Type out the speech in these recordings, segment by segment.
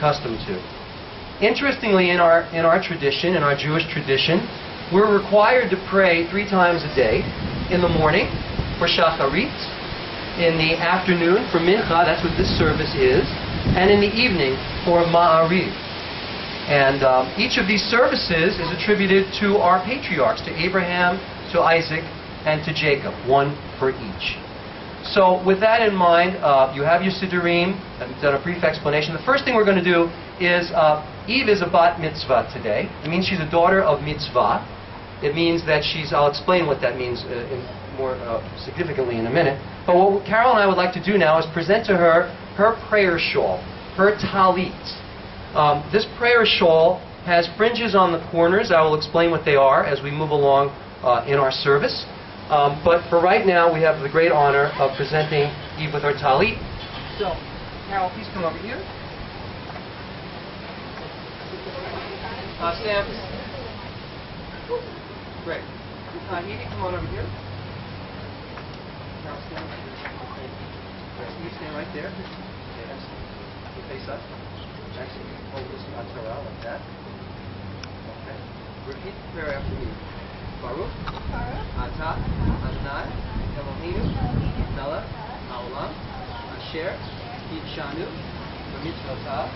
accustomed to. Interestingly, in our tradition, in our Jewish tradition, we're required to pray 3 times a day. In the morning for Shacharit, in the afternoon for Mincha, that's what this service is, and in the evening for Ma'ariv. And each of these services is attributed to our patriarchs, to Abraham, to Isaac, and to Jacob, one for each. So with that in mind, you have your Siddurim. I've done a brief explanation. The first thing we're going to do is, Eve is a bat mitzvah today. It means she's a daughter of mitzvah. It means that she's, I'll explain what that means more significantly in a minute. But what Carol and I would like to do now is present to her her prayer shawl, her talit. This prayer shawl has fringes on the corners. I will explain what they are as we move along in our service. But for right now, we have the great honor of presenting Eve with her talit. So, Carol, please come over here. Sam. Great. Edie, come on over here. Carol, stand right here. You stand right there. Okay, excellent. You face up. Excellent. Hold this Torah like that. Okay. Repeat the prayer after me. Baruch Atah Adonai Eloheinu Melech Haolam Asher Kitshanu B'mitzvotav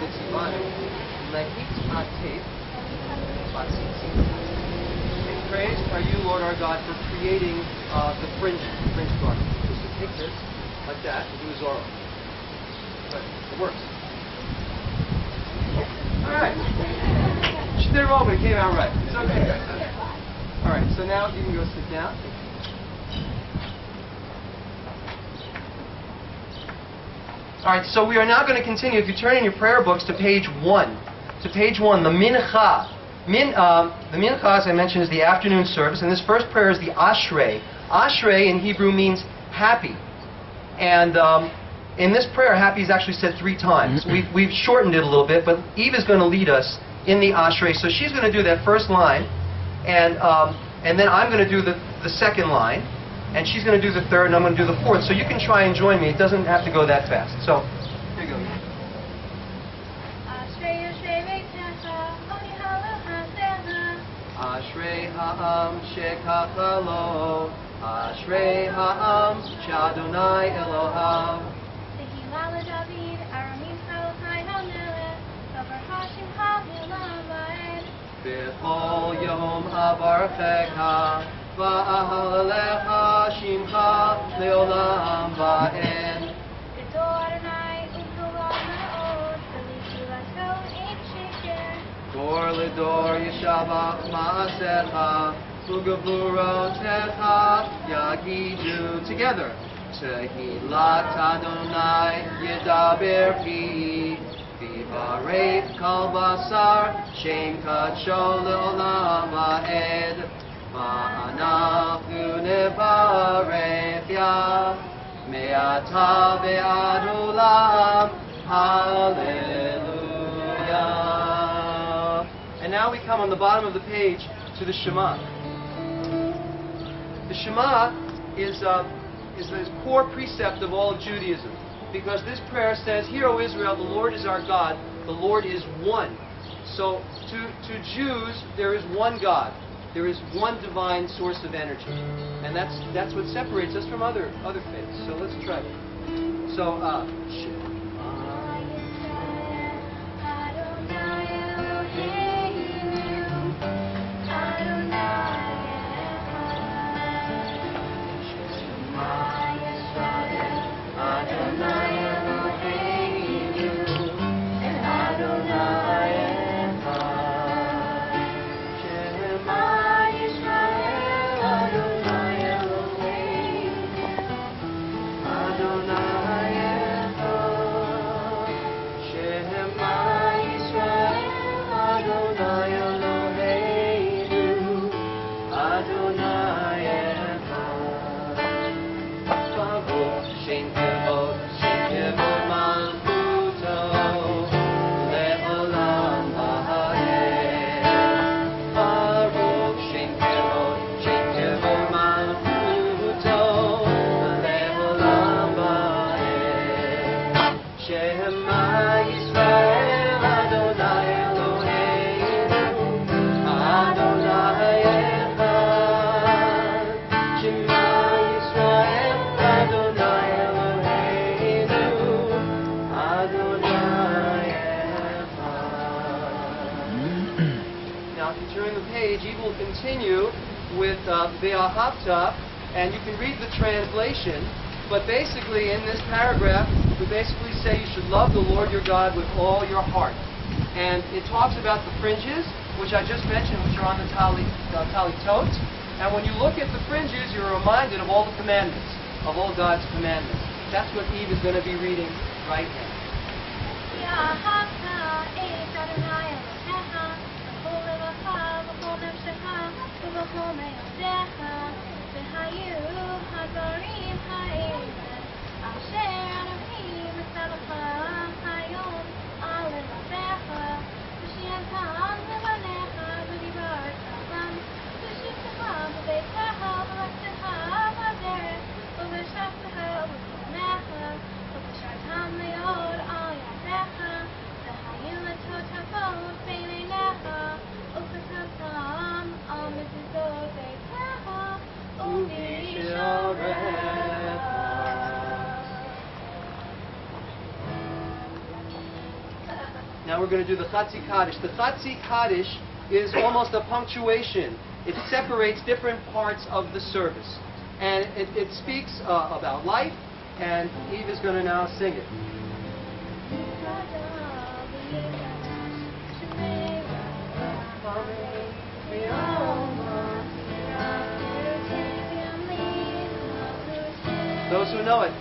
V'tzivanu Lehit Atef Batzitzit. Praise are you, Lord our God, for creating the fringe garment. Just to take this like that and do a Zorro. But it works. All right. She did it wrong, but it came out right. It's okay. All right, so now you can go sit down. All right, so we are now going to continue. If you turn in your prayer books to page 1, the Mincha. The Mincha, as I mentioned, is the afternoon service, and this first prayer is the Ashrei. Ashrei in Hebrew means happy. And in this prayer, happy is actually said 3 times. We've shortened it a little bit, but Eve is going to lead us in the Ashrei. So she's going to do that first line. And then I'm going to do the second line, and she's going to do the third, and I'm going to do the fourth. So you can try and join me. It doesn't have to go that fast. So here you go. Ashrei ha'am shekachalo, Ashrei ha'am sh'Adonai Elohav. Tehillah David, Aramim Chai HaMelech, Davar Hashim HaMelam Ba'ed. B'chol Yom Avarchecha, Va'ahalelecha Shimcha Leolam Ba'ed. B'dor Adonai U'Torah Ma'od, V'Litzilato Ein Sheker. Dor L'dor Yeshavach Ma'asecha, U'Gevurotecha Yagidu. Together. Tehillat Adonai Yedaber Pi. V'Varech Kol Basar Shem Kadsho Le'olam Va'ed. Va'anachu Nevarech Ya Me'ata Ve'ad Olam. Hallelujah. And now we come on the bottom of the page to the Shema. The Shema is the core precept of all of Judaism, because this prayer says, "Hear, O Israel, the Lord is our God, the Lord is one." So to Jews, there is one God. There is one divine source of energy. And that's what separates us from other faiths. So let's try it. So, if you turn the page, Eve will continue with Ve'ahavta, and you can read the translation. But basically, in this paragraph, we basically say you should love the Lord your God with all your heart. And it talks about the fringes, which I just mentioned, which are on the talitot. And when you look at the fringes, you're reminded of all the commandments, of all God's commandments. That's what Eve is going to be reading right now. Now we're going to do the Chatzi Kaddish. The Chatzi Kaddish is almost a punctuation. It separates different parts of the service. And it speaks about life, and Eve is going to now sing it. Those who know it.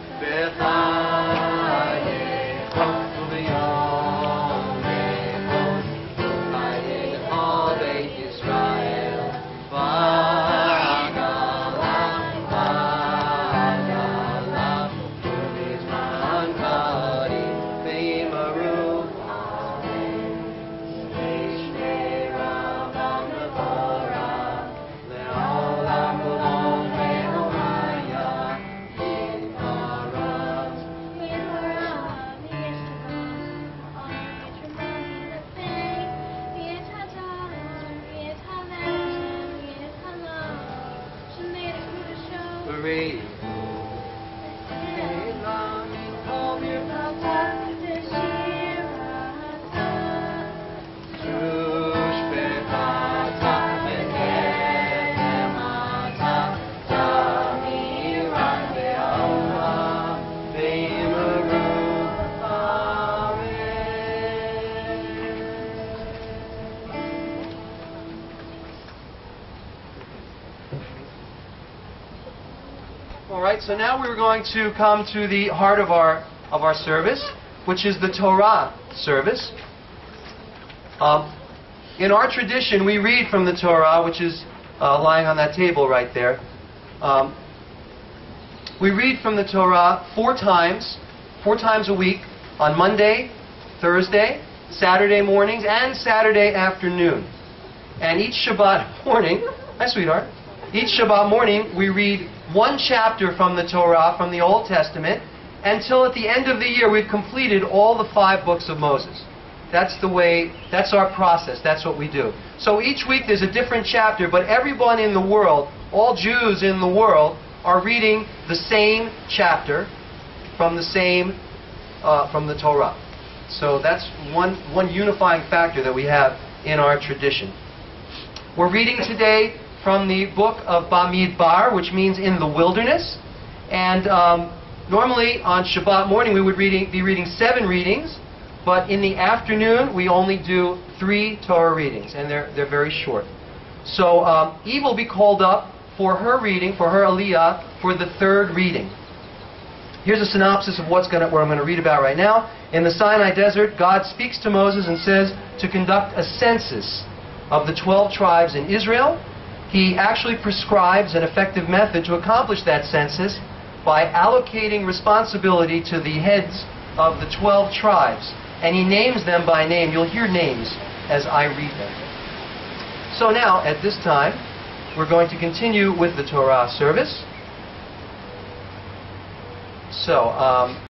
Alright, so now we're going to come to the heart of our service, which is the Torah service. In our tradition, we read from the Torah, which is lying on that table right there. We read from the Torah four times a week, on Monday, Thursday, Saturday mornings, and Saturday afternoon. And each Shabbat morning, hi sweetheart, each Shabbat morning we read one chapter from the Torah, from the Old Testament, until at the end of the year we've completed all the 5 books of Moses. That's the way, that's our process, that's what we do. So each week there's a different chapter, but everyone in the world, all Jews in the world, are reading the same chapter from the Torah. So that's one unifying factor that we have in our tradition. We're reading today from the book of Bamidbar, which means in the wilderness. And normally on Shabbat morning we would be reading 7 readings, but in the afternoon we only do 3 Torah readings, and they're very short. So Eve will be called up for her reading, for her aliyah, for the 3rd reading. Here's a synopsis of what I'm going to read about right now. In the Sinai desert, God speaks to Moses and says to conduct a census of the 12 tribes in Israel. He actually prescribes an effective method to accomplish that census by allocating responsibility to the heads of the 12 tribes. And he names them by name. You'll hear names as I read them. So now, at this time, we're going to continue with the Torah service. So,